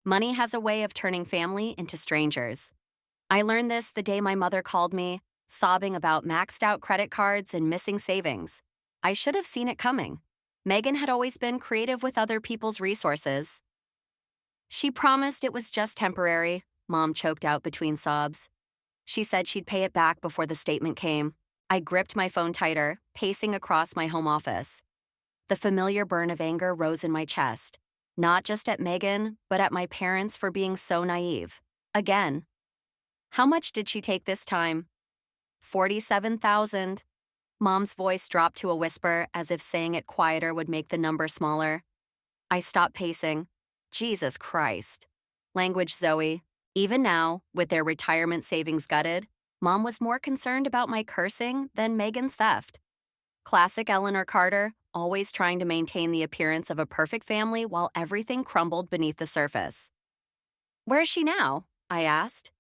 Money has a way of turning family into strangers. I learned this the day my mother called me, sobbing about maxed out credit cards and missing savings. I should have seen it coming. Megan had always been creative with other people's resources. She promised it was just temporary, Mom choked out between sobs. She said she'd pay it back before the statement came. I gripped my phone tighter, pacing across my home office. The familiar burn of anger rose in my chest, not just at Megan, but at my parents for being so naive. Again. How much did she take this time? 47,000. Mom's voice dropped to a whisper, as if saying it quieter would make the number smaller. I stopped pacing. Jesus Christ. Language Zoe. Even now, with their retirement savings gutted, Mom was more concerned about my cursing than Megan's theft. Classic Eleanor Carter, always trying to maintain the appearance of a perfect family while everything crumbled beneath the surface. Where's she now? I asked.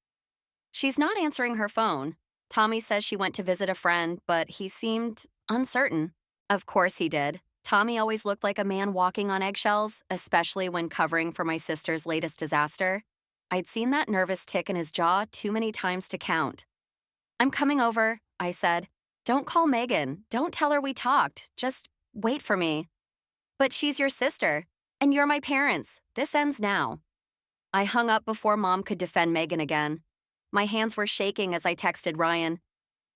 She's not answering her phone. Tommy says she went to visit a friend, but he seemed uncertain. Of course he did. Tommy always looked like a man walking on eggshells, especially when covering for my sister's latest disaster. I'd seen that nervous tick in his jaw too many times to count. I'm coming over, I said. Don't call Megan. Don't tell her we talked. Just wait for me. But she's your sister, and you're my parents. This ends now. I hung up before Mom could defend Megan again. My hands were shaking as I texted Ryan.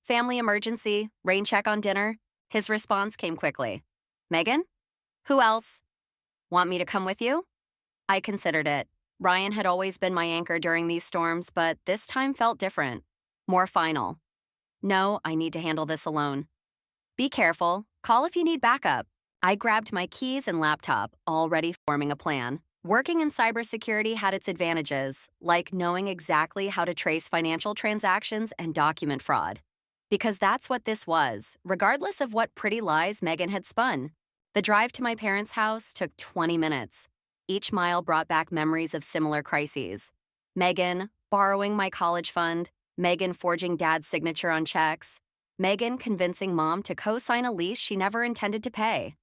Family emergency, rain check on dinner. His response came quickly. Megan? Who else? Want me to come with you? I considered it. Ryan had always been my anchor during these storms, but this time felt different. More final. No, I need to handle this alone. Be careful. Call if you need backup. I grabbed my keys and laptop, already forming a plan. Working in cybersecurity had its advantages, like knowing exactly how to trace financial transactions and document fraud. Because that's what this was, regardless of what pretty lies Megan had spun. The drive to my parents' house took 20 minutes. Each mile brought back memories of similar crises. Megan borrowing my college fund, Megan forging Dad's signature on checks, Megan convincing Mom to co-sign a lease she never intended to pay.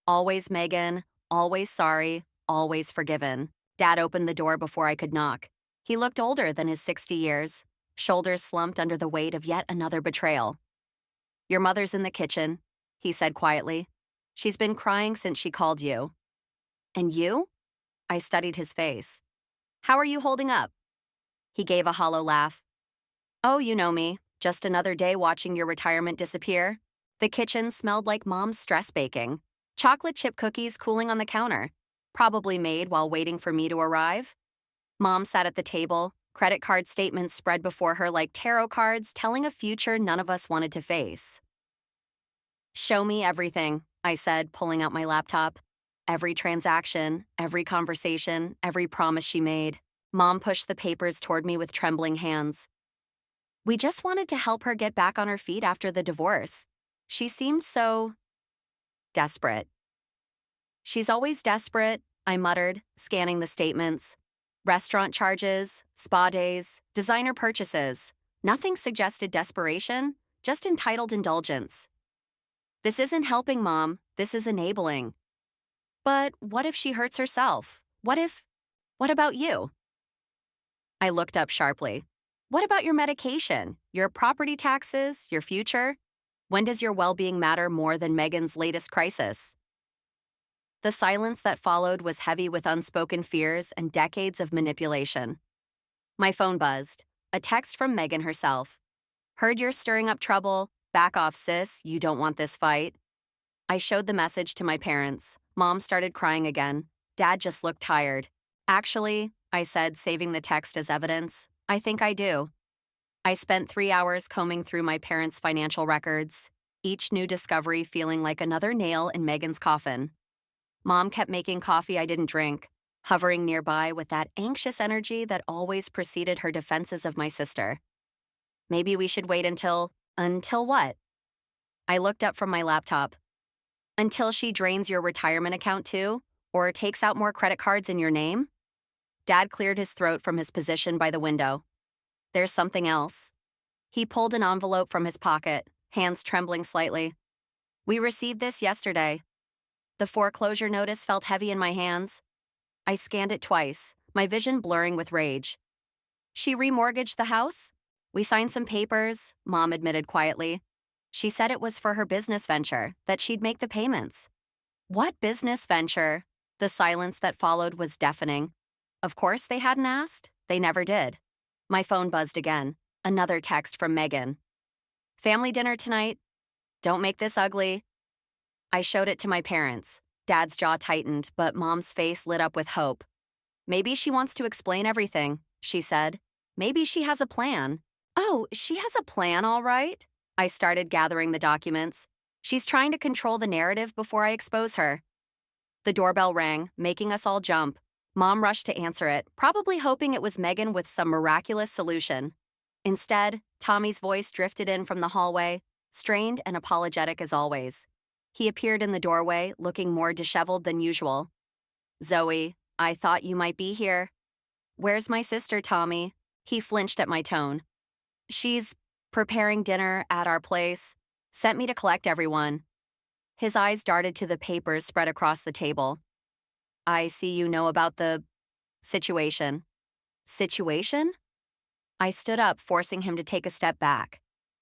Always Megan, always sorry, always forgiven. Dad opened the door before I could knock. He looked older than his 60 years, shoulders slumped under the weight of yet another betrayal. Your mother's in the kitchen, he said quietly. She's been crying since she called you. And you? I studied his face. How are you holding up? He gave a hollow laugh. Oh, you know me. Just another day watching your retirement disappear. The kitchen smelled like Mom's stress baking. Chocolate chip cookies cooling on the counter. Probably made while waiting for me to arrive. Mom sat at the table, credit card statements spread before her like tarot cards telling a future none of us wanted to face. Show me everything, I said, pulling out my laptop. Every transaction, every conversation, every promise she made. Mom pushed the papers toward me with trembling hands. We just wanted to help her get back on her feet after the divorce. She seemed so desperate. She's always desperate, I muttered, scanning the statements. Restaurant charges, spa days, designer purchases. Nothing suggested desperation, just entitled indulgence. This isn't helping, Mom. This is enabling. But what if she hurts herself? What about you? I looked up sharply. What about your medication, your property taxes, your future? When does your well-being matter more than Megan's latest crisis? The silence that followed was heavy with unspoken fears and decades of manipulation. My phone buzzed. A text from Megan herself. Heard you're stirring up trouble. Back off, sis. You don't want this fight. I showed the message to my parents. Mom started crying again. Dad just looked tired. Actually, I said, saving the text as evidence, I think I do. I spent 3 hours combing through my parents' financial records, each new discovery feeling like another nail in Megan's coffin. Mom kept making coffee I didn't drink, hovering nearby with that anxious energy that always preceded her defenses of my sister. Maybe we should wait until what? I looked up from my laptop. Until she drains your retirement account too, or takes out more credit cards in your name? Dad cleared his throat from his position by the window. There's something else. He pulled an envelope from his pocket, hands trembling slightly. We received this yesterday. The foreclosure notice felt heavy in my hands. I scanned it twice, my vision blurring with rage. She remortgaged the house? We signed some papers, Mom admitted quietly. She said it was for her business venture, that she'd make the payments. What business venture? The silence that followed was deafening. Of course they hadn't asked. They never did. My phone buzzed again. Another text from Megan. Family dinner tonight? Don't make this ugly. I showed it to my parents. Dad's jaw tightened, but Mom's face lit up with hope. Maybe she wants to explain everything, she said. Maybe she has a plan. Oh, she has a plan, all right. I started gathering the documents. She's trying to control the narrative before I expose her. The doorbell rang, making us all jump. Mom rushed to answer it, probably hoping it was Megan with some miraculous solution. Instead, Tommy's voice drifted in from the hallway, strained and apologetic as always. He appeared in the doorway, looking more disheveled than usual. Zoe, I thought you might be here. Where's my sister, Tommy? He flinched at my tone. She's preparing dinner at our place. Sent me to collect everyone. His eyes darted to the papers spread across the table. I see you know about the situation. Situation? I stood up, forcing him to take a step back.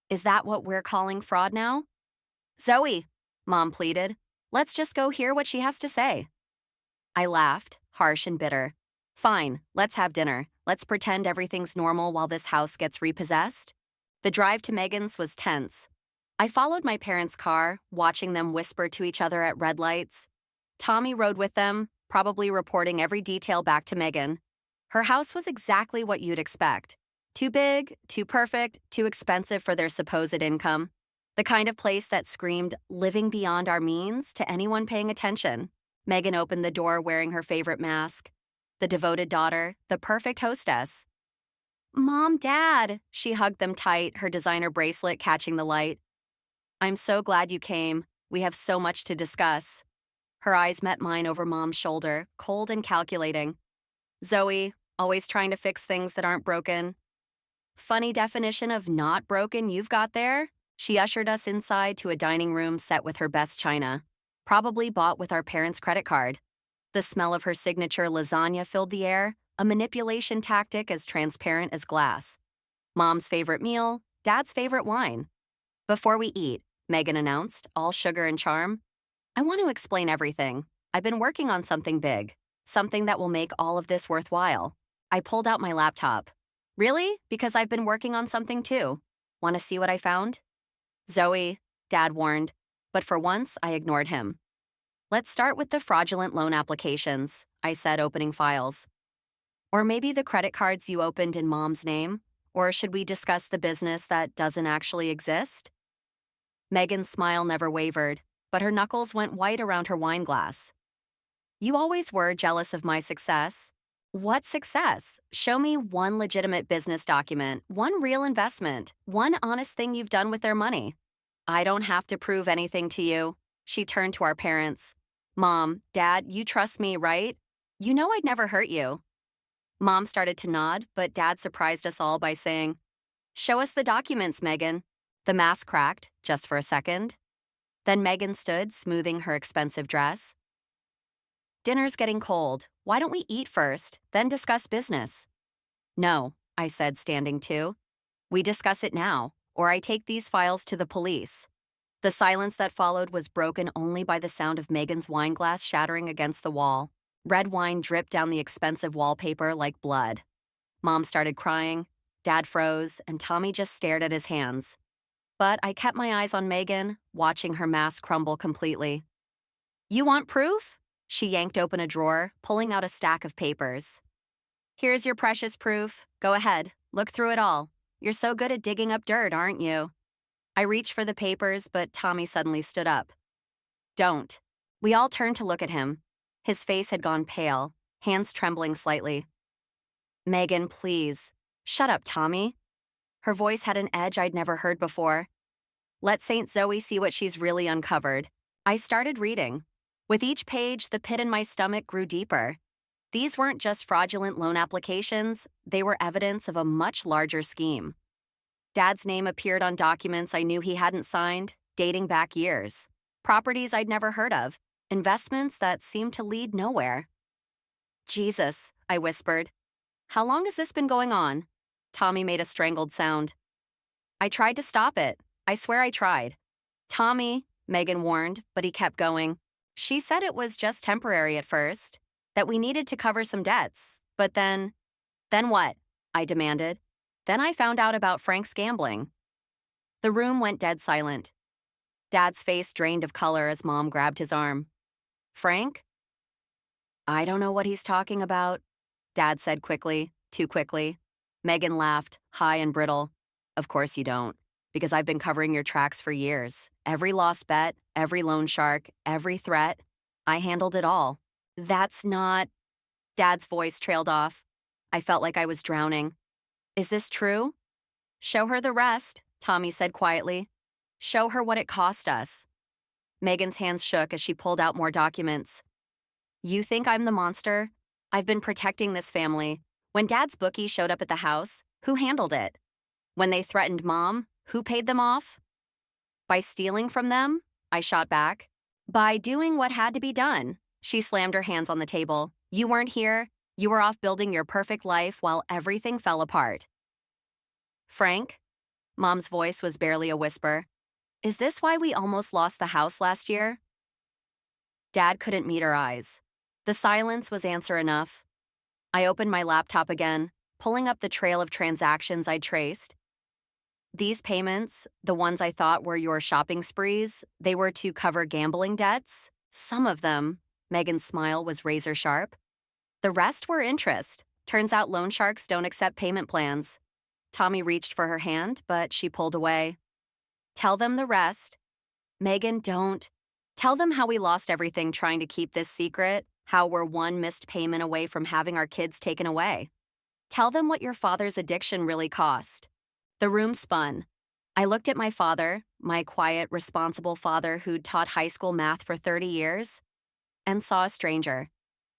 Is that what we're calling fraud now? Zoe, Mom pleaded. Let's just go hear what she has to say. I laughed, harsh and bitter. Fine, let's have dinner. Let's pretend everything's normal while this house gets repossessed. The drive to Megan's was tense. I followed my parents' car, watching them whisper to each other at red lights. Tommy rode with them, probably reporting every detail back to Megan. Her house was exactly what you'd expect. Too big, too perfect, too expensive for their supposed income. The kind of place that screamed living beyond our means to anyone paying attention. Megan opened the door wearing her favorite mask. The devoted daughter, the perfect hostess. Mom, Dad, she hugged them tight, her designer bracelet catching the light. I'm so glad you came. We have so much to discuss. Her eyes met mine over Mom's shoulder, cold and calculating. Zoe, always trying to fix things that aren't broken. Funny definition of not broken you've got there. She ushered us inside to a dining room set with her best china, probably bought with our parents' credit card. The smell of her signature lasagna filled the air, a manipulation tactic as transparent as glass. Mom's favorite meal, Dad's favorite wine. Before we eat, Megan announced, all sugar and charm, I want to explain everything. I've been working on something big, something that will make all of this worthwhile. I pulled out my laptop. Really? Because I've been working on something too. Want to see what I found? Zoe, Dad warned, but for once I ignored him. Let's start with the fraudulent loan applications, I said, opening files. Or maybe the credit cards you opened in Mom's name? Or should we discuss the business that doesn't actually exist? Megan's smile never wavered, but her knuckles went white around her wine glass. You always were jealous of my success. What success? Show me one legitimate business document, one real investment, one honest thing you've done with their money. I don't have to prove anything to you. She turned to our parents. Mom, Dad, you trust me, right? You know I'd never hurt you. Mom started to nod, but Dad surprised us all by saying, Show us the documents, Megan. The mask cracked, just for a second. Then Megan stood, smoothing her expensive dress. Dinner's getting cold. Why don't we eat first, then discuss business? No, I said, standing too. We discuss it now, or I take these files to the police. The silence that followed was broken only by the sound of Megan's wine glass shattering against the wall. Red wine dripped down the expensive wallpaper like blood. Mom started crying, Dad froze, and Tommy just stared at his hands. But I kept my eyes on Megan, watching her mask crumble completely. You want proof? She yanked open a drawer, pulling out a stack of papers. Here's your precious proof. Go ahead, look through it all. You're so good at digging up dirt, aren't you? I reached for the papers, but Tommy suddenly stood up. Don't. We all turned to look at him. His face had gone pale, hands trembling slightly. Megan, please. Shut up, Tommy. Her voice had an edge I'd never heard before. Let Saint Zoe see what she's really uncovered. I started reading. With each page, the pit in my stomach grew deeper. These weren't just fraudulent loan applications, they were evidence of a much larger scheme. Dad's name appeared on documents I knew he hadn't signed, dating back years. Properties I'd never heard of, investments that seemed to lead nowhere. Jesus, I whispered. How long has this been going on? Tommy made a strangled sound. I tried to stop it. I swear I tried. Tommy, Megan warned, but he kept going. She said it was just temporary at first, that we needed to cover some debts. But then what? I demanded. Then I found out about Frank's gambling. The room went dead silent. Dad's face drained of color as Mom grabbed his arm. Frank? I don't know what he's talking about, Dad said quickly, too quickly. Megan laughed, high and brittle. Of course you don't, because I've been covering your tracks for years. Every lost bet, every loan shark, every threat. I handled it all. That's not... Dad's voice trailed off. I felt like I was drowning. Is this true? Show her the rest, Tommy said quietly. Show her what it cost us. Megan's hands shook as she pulled out more documents. You think I'm the monster? I've been protecting this family. When Dad's bookie showed up at the house, who handled it? When they threatened Mom, who paid them off? By stealing from them? I shot back. By doing what had to be done. She slammed her hands on the table. You weren't here. You were off building your perfect life while everything fell apart. Frank? Mom's voice was barely a whisper. Is this why we almost lost the house last year? Dad couldn't meet her eyes. The silence was answer enough. I opened my laptop again, pulling up the trail of transactions I'd traced. These payments, the ones I thought were your shopping sprees, they were to cover gambling debts. Some of them, Megan's smile was razor sharp. The rest were interest. Turns out loan sharks don't accept payment plans. Tommy reached for her hand, but she pulled away. Tell them the rest. Megan, don't. Tell them how we lost everything trying to keep this secret, how we're one missed payment away from having our kids taken away. Tell them what your father's addiction really cost. The room spun. I looked at my father, my quiet, responsible father who'd taught high school math for 30 years, and saw a stranger.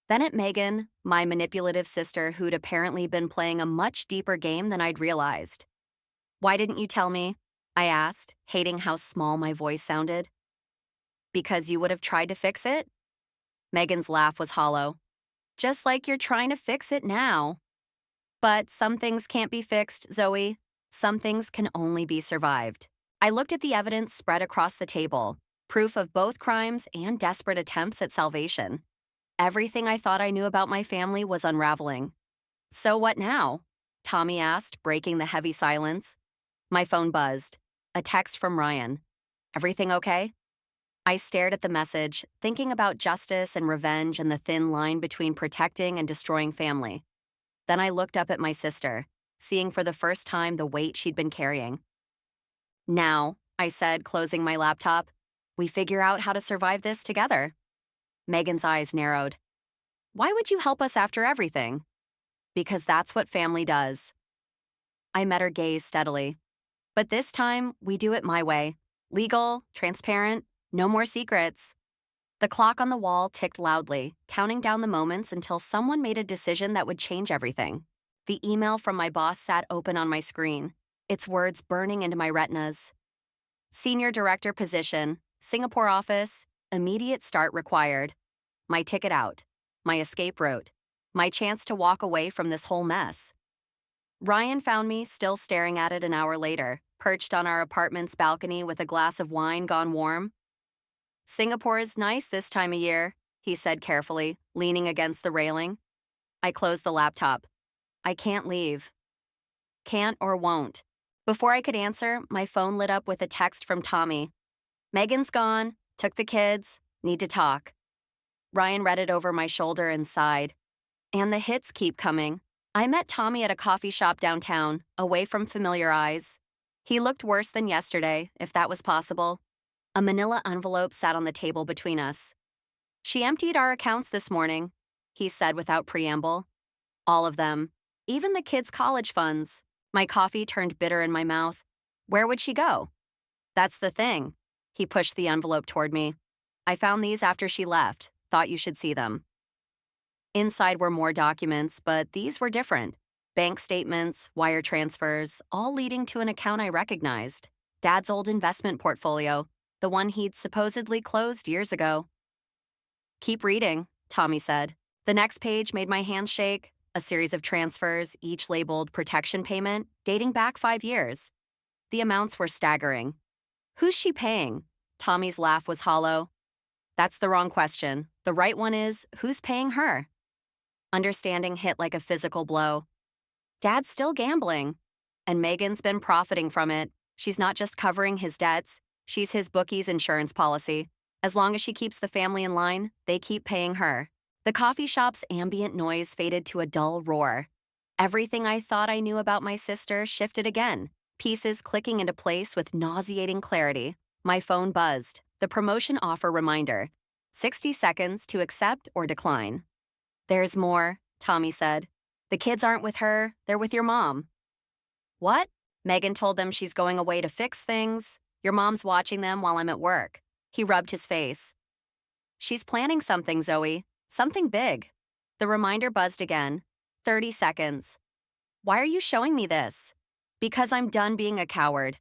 Then at Megan, my manipulative sister who'd apparently been playing a much deeper game than I'd realized. Why didn't you tell me? I asked, hating how small my voice sounded. Because you would have tried to fix it? Megan's laugh was hollow. Just like you're trying to fix it now. But some things can't be fixed, Zoe. Some things can only be survived. I looked at the evidence spread across the table, proof of both crimes and desperate attempts at salvation. Everything I thought I knew about my family was unraveling. So what now? Tommy asked, breaking the heavy silence. My phone buzzed. A text from Ryan. Everything okay? I stared at the message, thinking about justice and revenge and the thin line between protecting and destroying family. Then I looked up at my sister, seeing for the first time the weight she'd been carrying. Now, I said, closing my laptop, we figure out how to survive this together. Megan's eyes narrowed. Why would you help us after everything? Because that's what family does. I met her gaze steadily. But this time, we do it my way. Legal, transparent, no more secrets. The clock on the wall ticked loudly, counting down the moments until someone made a decision that would change everything. The email from my boss sat open on my screen, its words burning into my retinas. Senior director position, Singapore office, immediate start required. My ticket out, my escape route, my chance to walk away from this whole mess. Ryan found me still staring at it an hour later, perched on our apartment's balcony with a glass of wine gone warm. Singapore is nice this time of year, he said carefully, leaning against the railing. I closed the laptop. I can't leave. Can't or won't. Before I could answer, my phone lit up with a text from Tommy. Megan's gone, took the kids, need to talk. Ryan read it over my shoulder and sighed. And the hits keep coming. I met Tommy at a coffee shop downtown, away from familiar eyes. He looked worse than yesterday, if that was possible. A manila envelope sat on the table between us. She emptied our accounts this morning, he said without preamble. All of them. Even the kids' college funds. My coffee turned bitter in my mouth. Where would she go? That's the thing. He pushed the envelope toward me. I found these after she left. Thought you should see them. Inside were more documents, but these were different. Bank statements, wire transfers, all leading to an account I recognized. Dad's old investment portfolio, the one he'd supposedly closed years ago. Keep reading, Tommy said. The next page made my hands shake, a series of transfers, each labeled protection payment, dating back 5 years. The amounts were staggering. Who's she paying? Tommy's laugh was hollow. That's the wrong question. The right one is, who's paying her? Understanding hit like a physical blow. Dad's still gambling. And Megan's been profiting from it. She's not just covering his debts, she's his bookie's insurance policy. As long as she keeps the family in line, they keep paying her. The coffee shop's ambient noise faded to a dull roar. Everything I thought I knew about my sister shifted again, pieces clicking into place with nauseating clarity. My phone buzzed. The promotion offer reminder. 60 seconds to accept or decline. There's more, Tommy said. The kids aren't with her, they're with your mom. What? Megan told them she's going away to fix things. Your mom's watching them while I'm at work. He rubbed his face. She's planning something, Zoe. Something big. The reminder buzzed again. 30 seconds. Why are you showing me this? Because I'm done being a coward.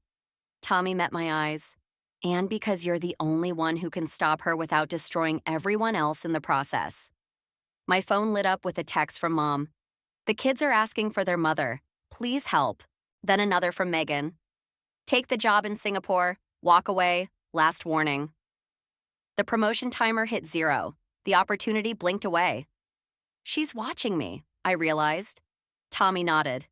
Tommy met my eyes. And because you're the only one who can stop her without destroying everyone else in the process. My phone lit up with a text from Mom. The kids are asking for their mother. Please help. Then another from Megan. Take the job in Singapore. Walk away. Last warning. The promotion timer hit 0. The opportunity blinked away. She's watching me, I realized. Tommy nodded.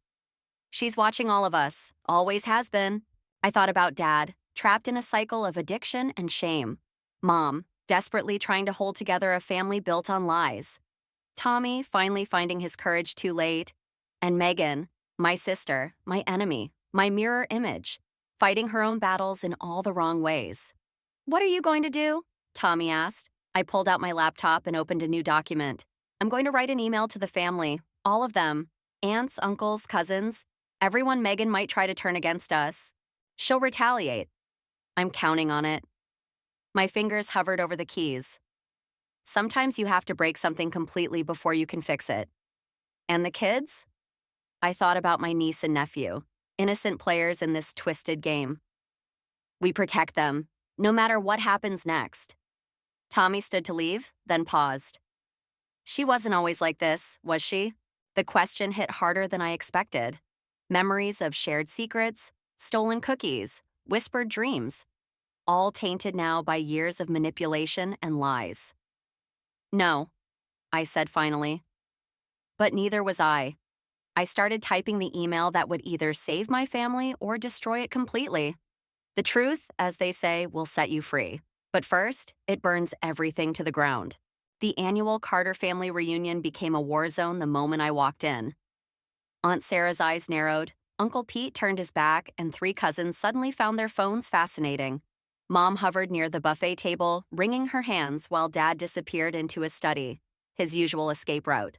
She's watching all of us. Always has been. I thought about Dad, trapped in a cycle of addiction and shame. Mom, desperately trying to hold together a family built on lies. Tommy, finally finding his courage too late. And Megan, my sister, my enemy, my mirror image, fighting her own battles in all the wrong ways. What are you going to do? Tommy asked. I pulled out my laptop and opened a new document. I'm going to write an email to the family, all of them, aunts, uncles, cousins, everyone Megan might try to turn against us. She'll retaliate. I'm counting on it. My fingers hovered over the keys. Sometimes you have to break something completely before you can fix it. And the kids? I thought about my niece and nephew, innocent players in this twisted game. We protect them, no matter what happens next. Tommy stood to leave, then paused. She wasn't always like this, was she? The question hit harder than I expected. Memories of shared secrets, stolen cookies, whispered dreams, all tainted now by years of manipulation and lies. No, I said finally. But neither was I. I started typing the email that would either save my family or destroy it completely. The truth, as they say, will set you free. But first, it burns everything to the ground. The annual Carter family reunion became a war zone the moment I walked in. Aunt Sarah's eyes narrowed, Uncle Pete turned his back, and 3 cousins suddenly found their phones fascinating. Mom hovered near the buffet table, wringing her hands while Dad disappeared into his study, his usual escape route.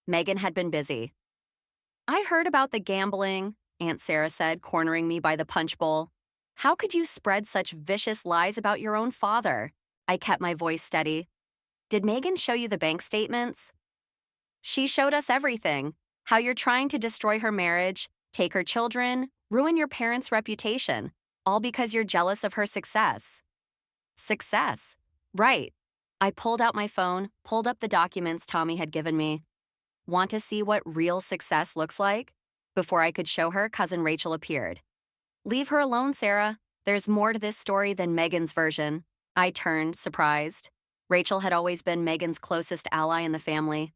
Megan had been busy. I heard about the gambling, Aunt Sarah said, cornering me by the punch bowl. How could you spread such vicious lies about your own father? I kept my voice steady. Did Megan show you the bank statements? She showed us everything. How you're trying to destroy her marriage, take her children, ruin your parents' reputation, all because you're jealous of her success. Success? Right. I pulled out my phone, pulled up the documents Tommy had given me. Want to see what real success looks like? Before I could show her, Cousin Rachel appeared. Leave her alone, Sarah. There's more to this story than Megan's version. I turned, surprised. Rachel had always been Megan's closest ally in the family.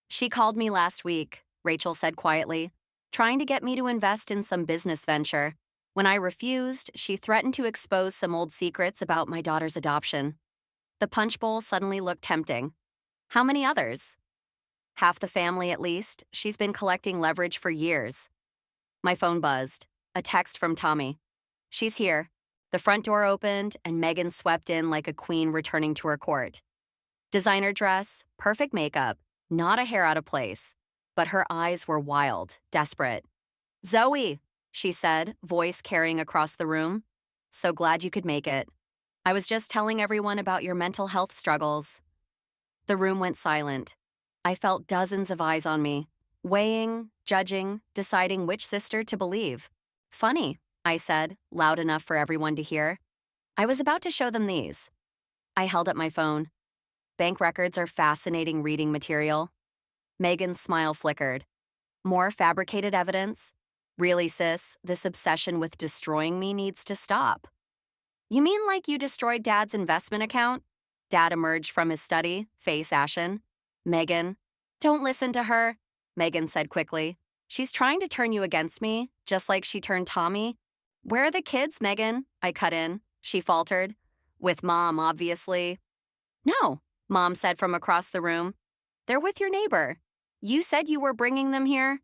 She called me last week, Rachel said quietly, trying to get me to invest in some business venture. When I refused, she threatened to expose some old secrets about my daughter's adoption. The punch bowl suddenly looked tempting. How many others? Half the family, at least. She's been collecting leverage for years. My phone buzzed. A text from Tommy. She's here. The front door opened, and Megan swept in like a queen returning to her court. Designer dress, perfect makeup, not a hair out of place. But her eyes were wild, desperate. Zoe, she said, voice carrying across the room. So glad you could make it. I was just telling everyone about your mental health struggles. The room went silent. I felt dozens of eyes on me, weighing, judging, deciding which sister to believe. Funny, I said, loud enough for everyone to hear. I was about to show them these. I held up my phone. Bank records are fascinating reading material. Megan's smile flickered. More fabricated evidence? Really, sis, this obsession with destroying me needs to stop. You mean like you destroyed Dad's investment account? Dad emerged from his study, face ashen. Megan, don't listen to her, Megan said quickly. She's trying to turn you against me, just like she turned Tommy. Where are the kids, Megan? I cut in. She faltered. With Mom, obviously. No, Mom said from across the room. They're with your neighbor. You said you were bringing them here?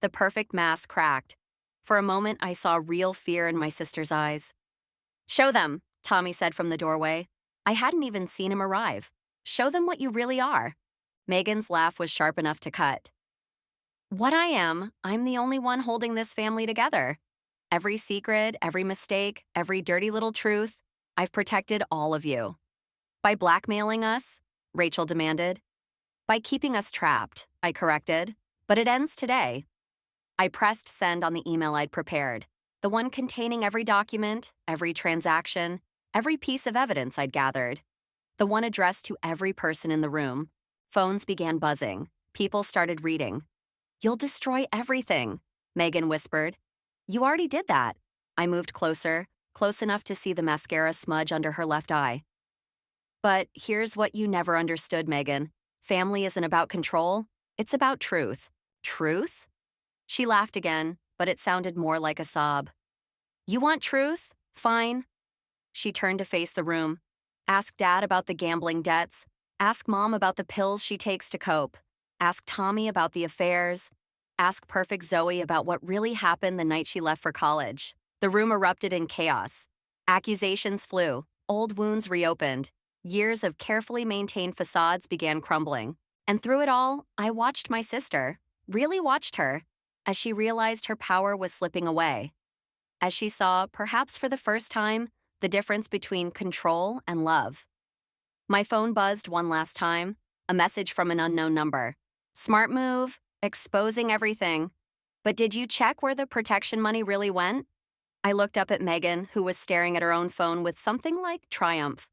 The perfect mask cracked. For a moment, I saw real fear in my sister's eyes. Show them, Tommy said from the doorway. I hadn't even seen him arrive. Show them what you really are. Megan's laugh was sharp enough to cut. What I am, I'm the only one holding this family together. Every secret, every mistake, every dirty little truth, I've protected all of you. By blackmailing us? Rachel demanded. By keeping us trapped, I corrected. But it ends today. I pressed send on the email I'd prepared, the one containing every document, every transaction, every piece of evidence I'd gathered, the one addressed to every person in the room. Phones began buzzing. People started reading. You'll destroy everything, Megan whispered. You already did that. I moved closer, close enough to see the mascara smudge under her left eye. But here's what you never understood, Megan. Family isn't about control. It's about truth. Truth? She laughed again, but it sounded more like a sob. You want truth? Fine. She turned to face the room. Ask Dad about the gambling debts. Ask Mom about the pills she takes to cope. Ask Tommy about the affairs. Ask perfect Zoe about what really happened the night she left for college. The room erupted in chaos. Accusations flew. Old wounds reopened. Years of carefully maintained facades began crumbling. And through it all, I watched my sister, really watched her, as she realized her power was slipping away. As she saw, perhaps for the first time, the difference between control and love. My phone buzzed one last time, a message from an unknown number. Smart move, exposing everything. But did you check where the protection money really went? I looked up at Megan, who was staring at her own phone with something like triumph.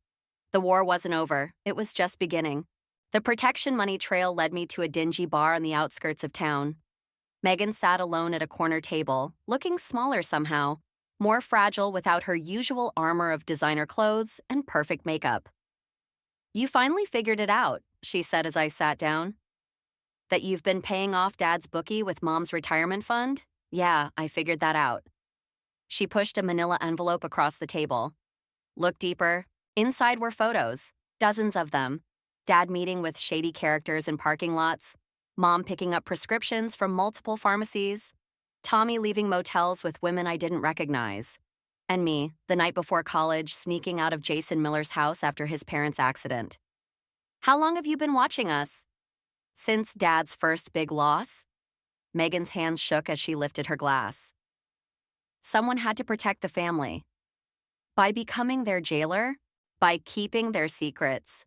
The war wasn't over, it was just beginning. The protection money trail led me to a dingy bar on the outskirts of town. Megan sat alone at a corner table, looking smaller somehow, more fragile without her usual armor of designer clothes and perfect makeup. You finally figured it out, she said as I sat down. That you've been paying off Dad's bookie with Mom's retirement fund? Yeah, I figured that out. She pushed a manila envelope across the table. Look deeper. Inside were photos, dozens of them. Dad meeting with shady characters in parking lots. Mom picking up prescriptions from multiple pharmacies. Tommy leaving motels with women I didn't recognize. And me, the night before college, sneaking out of Jason Miller's house after his parents' accident. How long have you been watching us? Since Dad's first big loss? Megan's hands shook as she lifted her glass. Someone had to protect the family. By becoming their jailer? By keeping their secrets.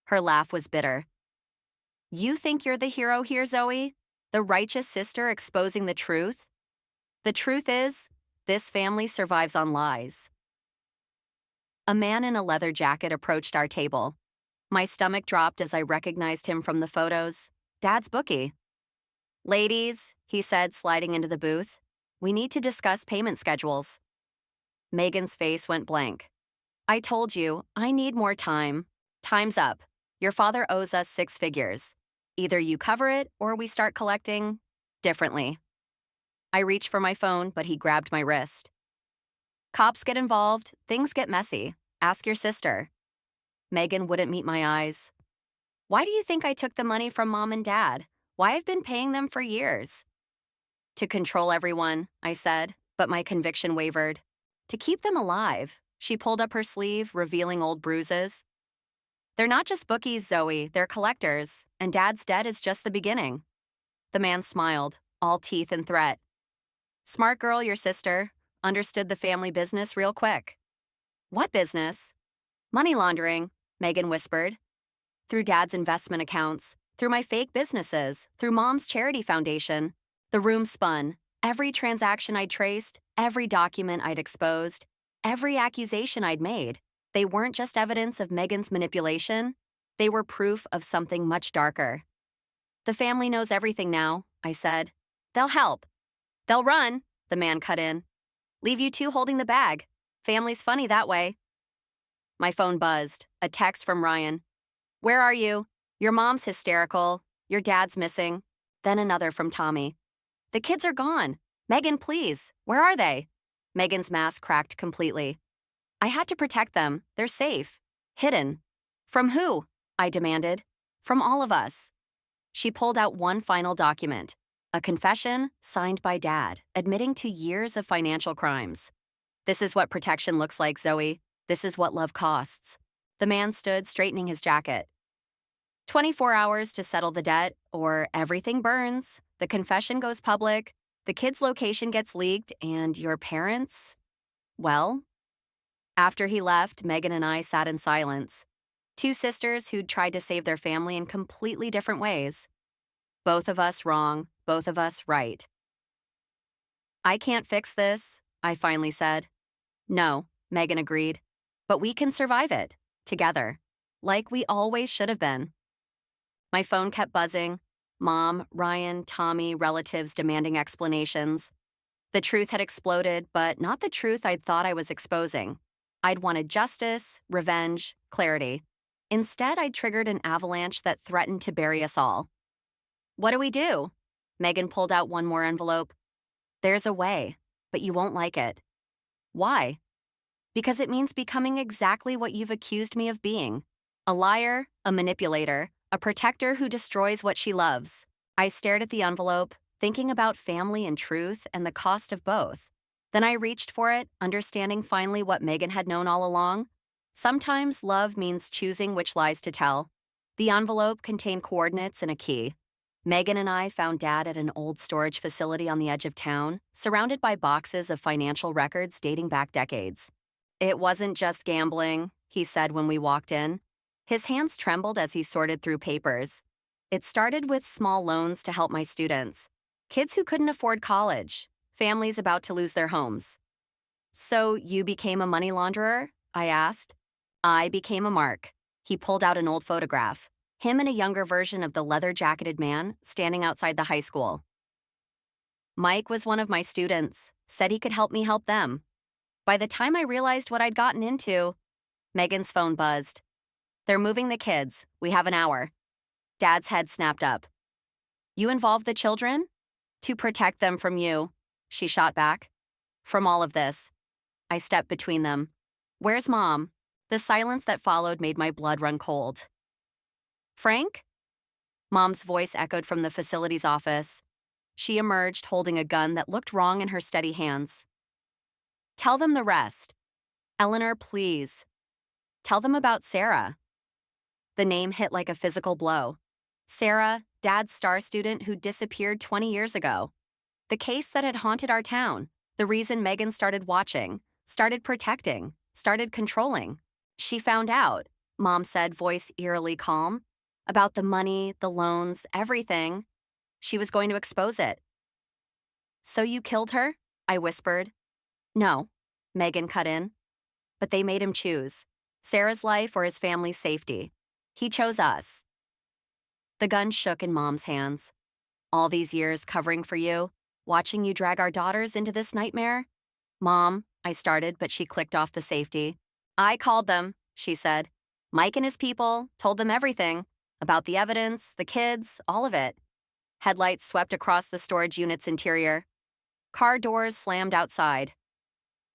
Her laugh was bitter. You think you're the hero here, Zoe? The righteous sister exposing the truth? The truth is, this family survives on lies. A man in a leather jacket approached our table. My stomach dropped as I recognized him from the photos. Dad's bookie. Ladies, he said, sliding into the booth, we need to discuss payment schedules. Megan's face went blank. I told you, I need more time. Time's up. Your father owes us 6 figures. Either you cover it or we start collecting differently. I reached for my phone, but he grabbed my wrist. Cops get involved, things get messy. Ask your sister. Megan wouldn't meet my eyes. Why do you think I took the money from Mom and Dad? Why I've been paying them for years? To control everyone, I said, but my conviction wavered. To keep them alive. She pulled up her sleeve, revealing old bruises. They're not just bookies, Zoe, they're collectors, and Dad's debt is just the beginning. The man smiled, all teeth and threat. Smart girl, your sister. Understood the family business real quick. What business? Money laundering, Megan whispered. Through Dad's investment accounts, through my fake businesses, through Mom's charity foundation. The room spun. Every transaction I'd traced, every document I'd exposed, every accusation I'd made. They weren't just evidence of Megan's manipulation. They were proof of something much darker. The family knows everything now, I said. They'll help. They'll run, the man cut in. Leave you two holding the bag. Family's funny that way. My phone buzzed. A text from Ryan. Where are you? Your mom's hysterical. Your dad's missing. Then another from Tommy. The kids are gone. Megan, please. Where are they? Megan's mask cracked completely. I had to protect them. They're safe. Hidden. From who? I demanded. From all of us. She pulled out one final document. A confession signed by Dad, admitting to years of financial crimes. This is what protection looks like, Zoe. This is what love costs. The man stood, straightening his jacket. 24 hours to settle the debt, or everything burns. The confession goes public, the kid's location gets leaked, and your parents? Well? After he left, Megan and I sat in silence. Two sisters who'd tried to save their family in completely different ways. Both of us wrong, both of us right. I can't fix this, I finally said. No, Megan agreed. But we can survive it, together, like we always should have been. My phone kept buzzing. Mom, Ryan, Tommy, relatives demanding explanations. The truth had exploded, but not the truth I'd thought I was exposing. I'd wanted justice, revenge, clarity. Instead, I'd triggered an avalanche that threatened to bury us all. What do we do? Megan pulled out one more envelope. There's a way, but you won't like it. Why? Because it means becoming exactly what you've accused me of being. A liar, a manipulator, a protector who destroys what she loves. I stared at the envelope, thinking about family and truth and the cost of both. Then I reached for it, understanding finally what Megan had known all along. Sometimes love means choosing which lies to tell. The envelope contained coordinates and a key. Megan and I found Dad at an old storage facility on the edge of town, surrounded by boxes of financial records dating back decades. It wasn't just gambling, he said when we walked in. His hands trembled as he sorted through papers. It started with small loans to help my students, kids who couldn't afford college, families about to lose their homes. So you became a money launderer? I asked. I became a mark. He pulled out an old photograph. Him and a younger version of the leather-jacketed man standing outside the high school. Mike was one of my students, said he could help me help them. By the time I realized what I'd gotten into, Megan's phone buzzed. They're moving the kids. We have an hour. Dad's head snapped up. You involved the children? To protect them from you, she shot back. From all of this. I stepped between them. Where's Mom? The silence that followed made my blood run cold. Frank? Mom's voice echoed from the facility's office. She emerged holding a gun that looked wrong in her steady hands. Tell them the rest. Eleanor, please. Tell them about Sarah. The name hit like a physical blow. Sarah, Dad's star student who disappeared 20 years ago. The case that had haunted our town. The reason Megan started watching, started protecting, started controlling. She found out, Mom said, voice eerily calm, about the money, the loans, everything. She was going to expose it. So you killed her? I whispered. No, Megan cut in. But they made him choose. Sarah's life or his family's safety. He chose us. The gun shook in Mom's hands. All these years covering for you, watching you drag our daughters into this nightmare? Mom, I started, but she clicked off the safety. I called them, she said. Mike and his people, told them everything. About the evidence, the kids, all of it. Headlights swept across the storage unit's interior. Car doors slammed outside.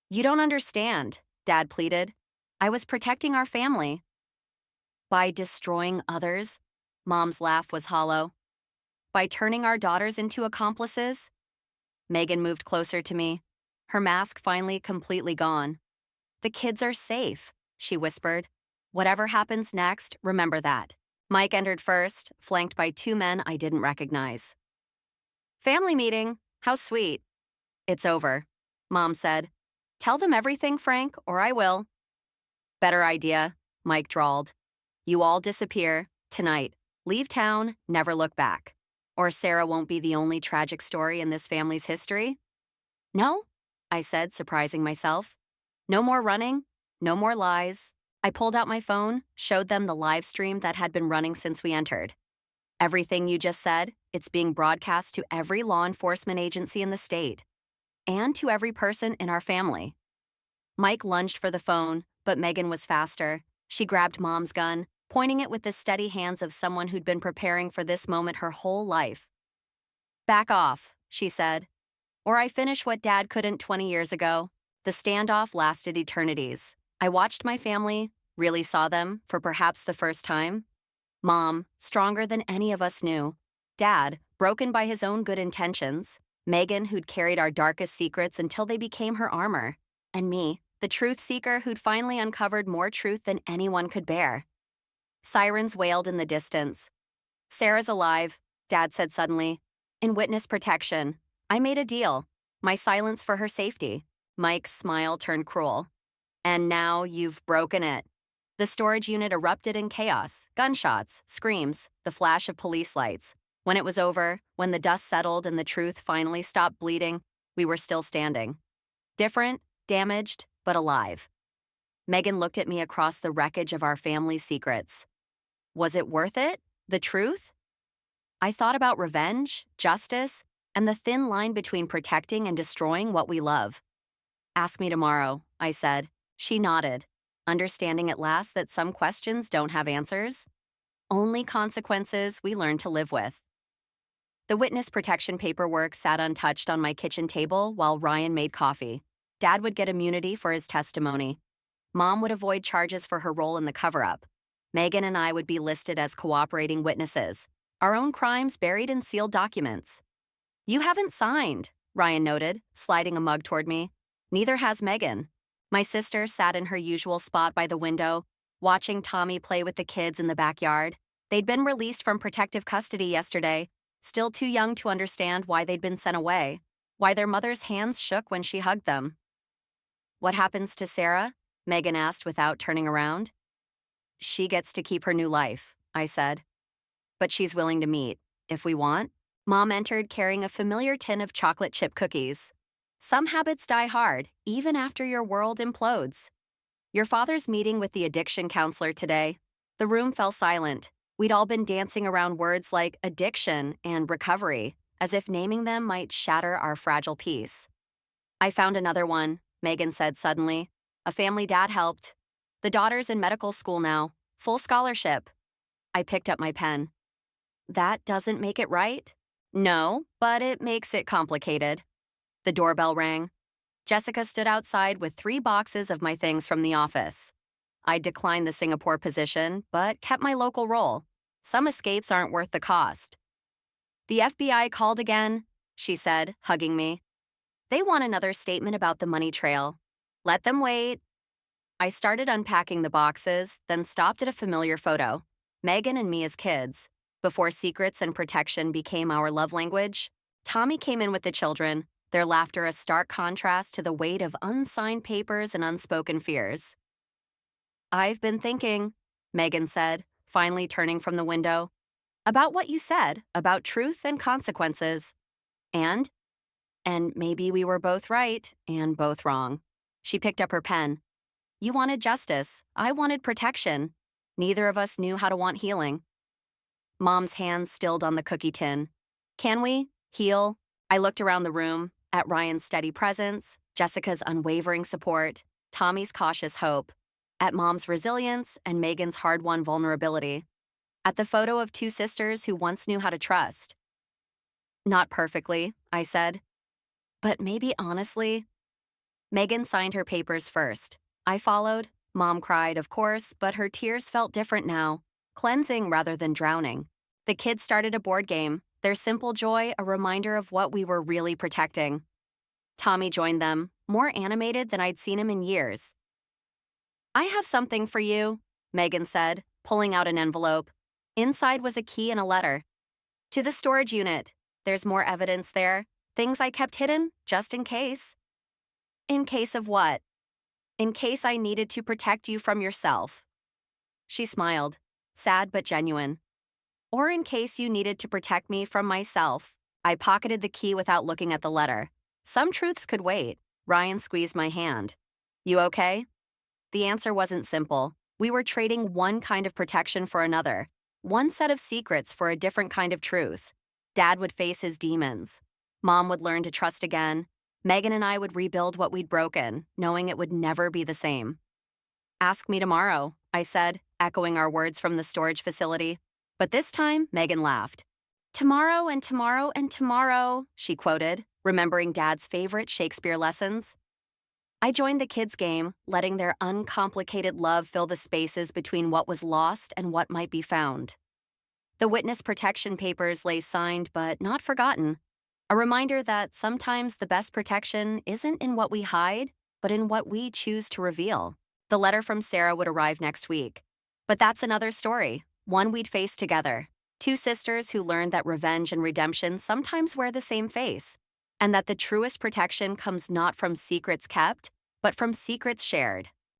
You don't understand, Dad pleaded. I was protecting our family. By destroying others? Mom's laugh was hollow. By turning our daughters into accomplices? Megan moved closer to me, her mask finally completely gone. The kids are safe, she whispered. Whatever happens next, remember that. Mike entered first, flanked by two men I didn't recognize. Family meeting. How sweet. It's over, Mom said. Tell them everything, Frank, or I will. Better idea, Mike drawled. You all disappear, tonight. Leave town, never look back. Or Sarah won't be the only tragic story in this family's history. No, I said, surprising myself. No more running, no more lies. I pulled out my phone, showed them the live stream that had been running since we entered. Everything you just said, it's being broadcast to every law enforcement agency in the state, and to every person in our family. Mike lunged for the phone, but Megan was faster. She grabbed Mom's gun, pointing it with the steady hands of someone who'd been preparing for this moment her whole life. "Back off," she said, "or I finish what Dad couldn't 20 years ago." The standoff lasted eternities. I watched my family, really saw them, for perhaps the first time. Mom, stronger than any of us knew. Dad, broken by his own good intentions. Megan, who'd carried our darkest secrets until they became her armor. And me, the truth seeker who'd finally uncovered more truth than anyone could bear. Sirens wailed in the distance. "Sarah's alive," Dad said suddenly. "In witness protection. I made a deal. My silence for her safety." Mike's smile turned cruel. "And now you've broken it." The storage unit erupted in chaos, gunshots, screams, the flash of police lights. When it was over, when the dust settled and the truth finally stopped bleeding, we were still standing. Different, damaged, but alive. Megan looked at me across the wreckage of our family's secrets. Was it worth it? The truth? I thought about revenge, justice, and the thin line between protecting and destroying what we love. "Ask me tomorrow," I said. She nodded, understanding at last that some questions don't have answers. Only consequences we learn to live with. The witness protection paperwork sat untouched on my kitchen table while Ryan made coffee. Dad would get immunity for his testimony. Mom would avoid charges for her role in the cover-up. Megan and I would be listed as cooperating witnesses, our own crimes buried in sealed documents. "You haven't signed," Ryan noted, sliding a mug toward me. Neither has Megan. My sister sat in her usual spot by the window, watching Tommy play with the kids in the backyard. They'd been released from protective custody yesterday, still too young to understand why they'd been sent away, why their mother's hands shook when she hugged them. "What happens to Sarah?" Megan asked without turning around. "She gets to keep her new life," I said. "But she's willing to meet, if we want." Mom entered carrying a familiar tin of chocolate chip cookies. "Some habits die hard, even after your world implodes." "Your father's meeting with the addiction counselor today." The room fell silent. We'd all been dancing around words like addiction and recovery, as if naming them might shatter our fragile peace. "I found another one," Megan said suddenly. "A family dad helped. The daughter's in medical school now, full scholarship." I picked up my pen. "That doesn't make it right?" "No, but it makes it complicated." The doorbell rang. Jessica stood outside with 3 boxes of my things from the office. I declined the Singapore position, but kept my local role. Some escapes aren't worth the cost. "The FBI called again," she said, hugging me. "They want another statement about the money trail." "Let them wait." I started unpacking the boxes, then stopped at a familiar photo. Megan and me as kids. Before secrets and protection became our love language, Tommy came in with the children, their laughter a stark contrast to the weight of unsigned papers and unspoken fears. "I've been thinking," Megan said, finally turning from the window, "about what you said about truth and consequences. And maybe we were both right and both wrong." She picked up her pen. "You wanted justice. I wanted protection. Neither of us knew how to want healing." Mom's hands stilled on the cookie tin. "Can we heal?" I looked around the room, at Ryan's steady presence, Jessica's unwavering support, Tommy's cautious hope, at Mom's resilience and Megan's hard-won vulnerability, at the photo of 2 sisters who once knew how to trust. "Not perfectly," I said. "But maybe honestly." Megan signed her papers first. I followed. Mom cried, of course, but her tears felt different now, cleansing rather than drowning. The kids started a board game, their simple joy a reminder of what we were really protecting. Tommy joined them, more animated than I'd seen him in years. "I have something for you," Megan said, pulling out an envelope. Inside was a key and a letter. "To the storage unit. There's more evidence there. Things I kept hidden, just in case." "In case of what?" "In case I needed to protect you from yourself." She smiled, sad but genuine. "Or in case you needed to protect me from myself." I pocketed the key without looking at the letter. Some truths could wait. Ryan squeezed my hand. "You okay?" The answer wasn't simple. We were trading one kind of protection for another, one set of secrets for a different kind of truth. Dad would face his demons. Mom would learn to trust again. Megan and I would rebuild what we'd broken, knowing it would never be the same. Ask me tomorrow, I said, echoing our words from the storage facility. But this time, Megan laughed. Tomorrow and tomorrow and tomorrow, she quoted, remembering Dad's favorite Shakespeare lessons. I joined the kids' game, letting their uncomplicated love fill the spaces between what was lost and what might be found. The witness protection papers lay signed but not forgotten, a reminder that sometimes the best protection isn't in what we hide, but in what we choose to reveal. The letter from Sarah would arrive next week. But that's another story, one we'd face together. Two sisters who learned that revenge and redemption sometimes wear the same face, and that the truest protection comes not from secrets kept, but from secrets shared.